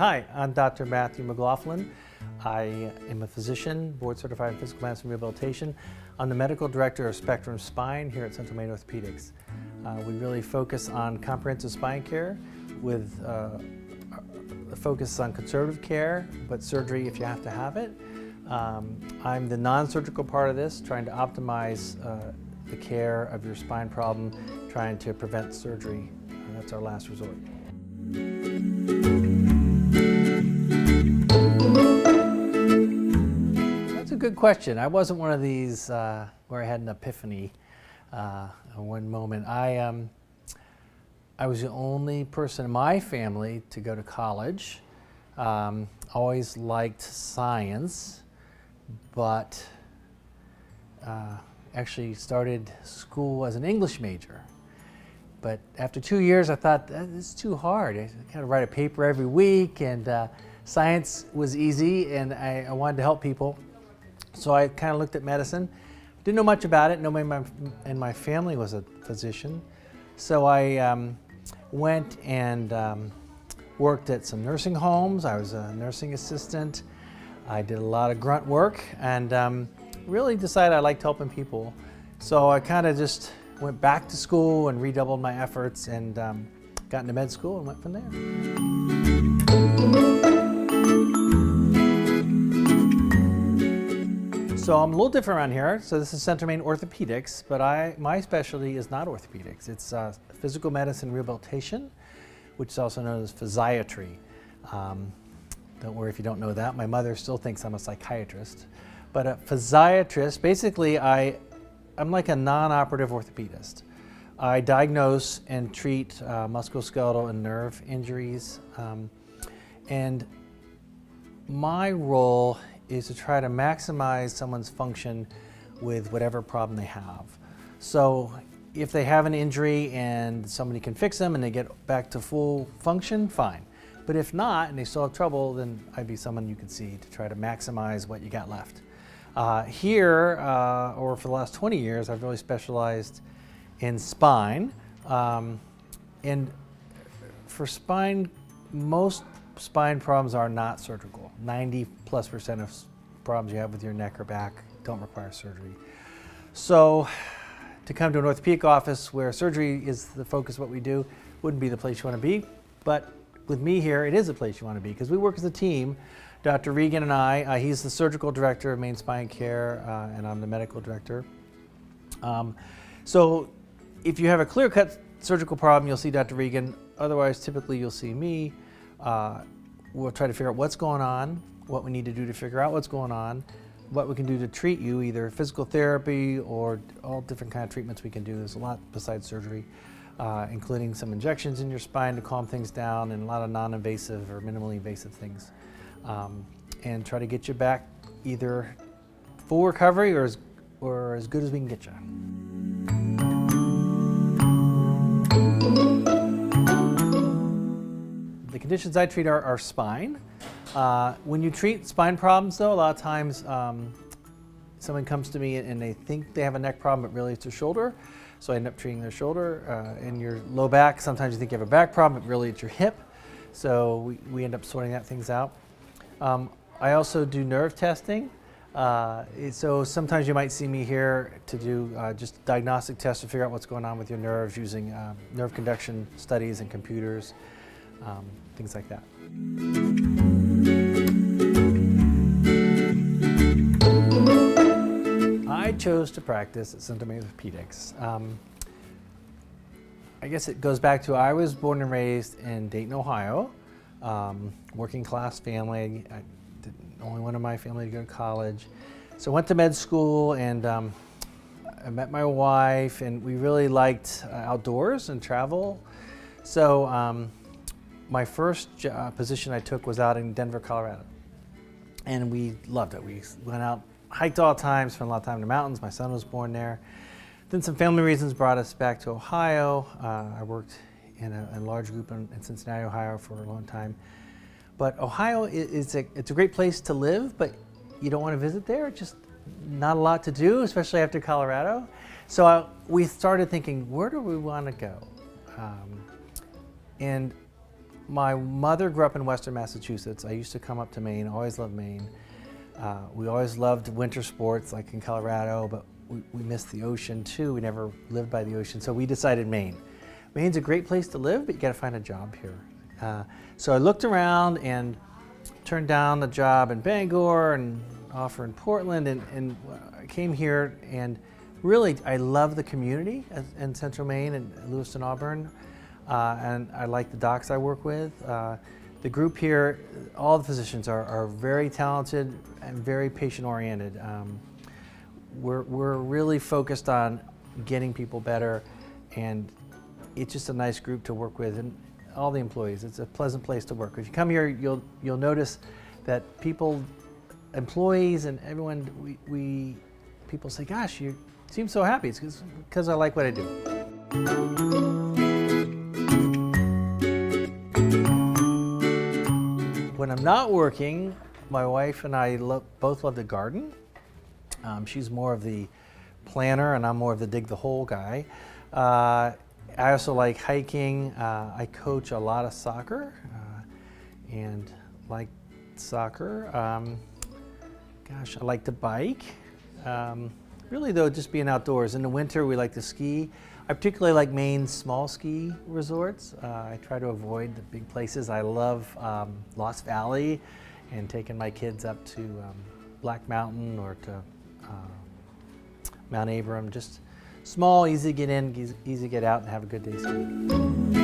Hi, I'm Dr. Matthew Mclaughlin. I am a physician, board certified in physical medicine and rehabilitation. I'm the medical director of Spectrum Spine here at Central Maine Orthopedics. We really focus on comprehensive spine care with a focus on conservative care, but surgery if you have to have it. I'm the non-surgical part of this, trying to optimize the care of your spine problem, trying to prevent surgery. That's our last resort. That's a good question. I wasn't one of these where I had an epiphany one moment. I was the only person in my family to go to college. Always liked science, but actually started school as an English major. But after 2 years, I thought, this is too hard. I kind of write a paper every week, and science was easy, and I wanted to help people. So I kind of looked at medicine. Didn't know much about it. Nobody in my family was a physician. So I went and worked at some nursing homes. I was a nursing assistant. I did a lot of grunt work, and really decided I liked helping people. So I kind of just went back to school and redoubled my efforts, and got into med school and went from there. So I'm a little different around here. So this is Central Maine Orthopedics, but my specialty is not orthopedics. It's physical medicine rehabilitation, which is also known as physiatry. Don't worry if you don't know that. My mother still thinks I'm a psychiatrist. But a physiatrist, basically I'm like a non-operative orthopedist. I diagnose and treat musculoskeletal and nerve injuries. And my role is to try to maximize someone's function with whatever problem they have. So if they have an injury and somebody can fix them and they get back to full function, fine. But if not, and they still have trouble, then I'd be someone you could see to try to maximize what you got left. Here, or for the last 20 years, I've really specialized in spine. And for spine, most spine problems are not surgical. 90+% of problems you have with your neck or back don't require surgery. So to come to an orthopedic office where surgery is the focus of what we do wouldn't be the place you want to be. But with me here, it is a place you want to be because we work as a team. Dr. Regan and I, he's the surgical director of Maine Spine Care, and I'm the medical director. So if you have a clear-cut surgical problem, you'll see Dr. Regan. Otherwise, typically you'll see me. We'll try to figure out what's going on, what we need to do to figure out what's going on, what we can do to treat you, either physical therapy or all different kind of treatments we can do. There's a lot besides surgery, including some injections in your spine to calm things down and a lot of non-invasive or minimally invasive things. And try to get you back either full recovery or as good as we can get you. The conditions I treat are spine. When you treat spine problems though, a lot of times someone comes to me and they think they have a neck problem, but really it's their shoulder. So I end up treating their shoulder and your low back. Sometimes you think you have a back problem, but really it's your hip. So we end up sorting that things out. I also do nerve testing. So sometimes you might see me here to do just diagnostic tests to figure out what's going on with your nerves using nerve conduction studies and computers, things like that. I chose to practice at Central Maine Orthopedics. I guess it goes back to I was born and raised in Dayton, Ohio. Working class family. I did only one of my family to go to college. So I went to med school and I met my wife, and we really liked outdoors and travel. So my first position I took was out in Denver, Colorado. And we loved it. We went out, hiked all the time, spent a lot of time in the mountains. My son was born there. Then some family reasons brought us back to Ohio. I worked in a large group in Cincinnati, Ohio for a long time. But Ohio it's a great place to live, but you don't want to visit there. It's just not a lot to do, especially after Colorado. So we started thinking, where do we want to go? And My mother grew up in Western Massachusetts. I used to come up to Maine, always loved Maine. We always loved winter sports like in Colorado, but we missed the ocean too. We never lived by the ocean, so we decided Maine. Maine's a great place to live, but you gotta find a job here. So I looked around and turned down a job in Bangor and offer in Portland, and I came here, and really I love the community in Central Maine and Lewiston, Auburn, and I like the docs I work with. The group here, all the physicians are very talented and very patient-oriented. We're really focused on getting people better, and it's just a nice group to work with, and all the employees. It's a pleasant place to work. If you come here, you'll notice that employees and everyone, people say, "Gosh, you seem so happy." It's because I like what I do. When I'm not working, my wife and I both love to garden. She's more of the planner, and I'm more of the dig the hole guy. I also like hiking. I coach a lot of soccer, and like soccer. Gosh, I like to bike. Really though, just being outdoors. In the winter, we like to ski. I particularly like Maine's small ski resorts. I try to avoid the big places. I love Lost Valley and taking my kids up to Black Mountain or to Mount Abram. Just small, easy to get in, easy to get out, and have a good day skiing.